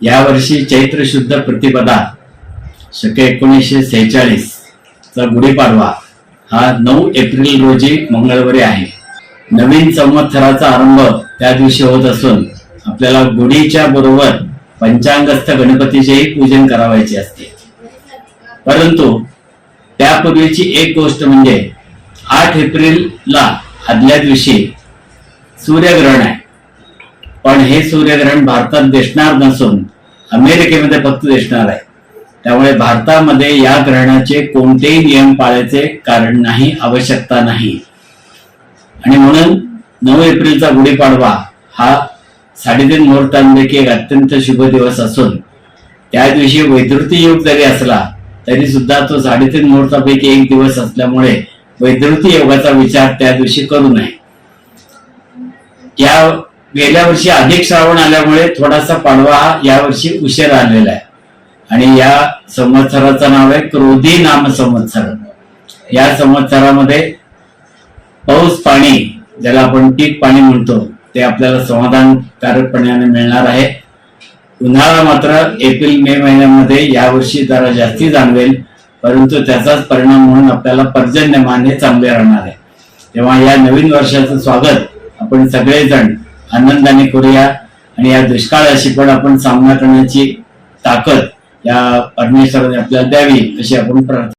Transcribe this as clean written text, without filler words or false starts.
यावर्षी चैत्र शुद्ध प्रतिपदा शके 1946 चा गुढीपाडवा हा 9 एप्रिल रोजी मंगळवारी आहे। नवीन संवत्सराचा आरंभ त्या दिवशी होत असून आपल्याला गुढीच्या बरोबर पंचांगस्थ गणपतीचेही पूजन करावायचे असते। परंतु त्यापूर्वीची एक गोष्ट म्हणजे 8 एप्रिलला आदल्या दिवशी सूर्यग्रहण आहे, पण हे सूर्यग्रहण भारतात दिसणार नसून अमेरिकेमध्ये फक्त दिसणार आहे। त्यामुळे भारतामध्ये या ग्रहणाचे कोणतेही नियम पाळायचे कारण नाही, आवश्यकता नाही। आणि म्हणून 9 एप्रिलचा गुढीपाडवा हा 3.5 मुहूर्तांपैकी एक अत्यंत शुभ दिवस असून त्या दिवशी वैधृती योग जरी असला तरी सुद्धा तो 3.5 मुहूर्तापैकी एक दिवस असल्यामुळे वैधृती योगाचा विचार त्या दिवशी करू नये। या गेल्या वर्षी अधिक श्रावण आल्यामुळे थोडासा पाडवा हा यावर्षी उशीर आलेला आहे आणि या संवत्सराचं नाव आहे क्रोधी नाम संवत्सर। या संवत्सरामध्ये पाऊस पाणी, ज्याला आपण पीक पाणी म्हणतो, ते आपल्याला समाधानकारकपणे मिळणार आहे। उन्हाळा मात्र एप्रिल मे महिन्यामध्ये यावर्षी जरा जास्ती जाणवेल, परंतु त्याचाच परिणाम म्हणून आपल्याला पर्जन्यमान हे चांगले राहणार आहे। तेव्हा या नवीन वर्षाचं स्वागत आपण सगळेजण आनंदाने करूया आणि या दुष्काळाशी पण आपण सामना करण्याची ताकद या परमेश्वराने आपल्याला द्यावी अशी आपण प्रार्थना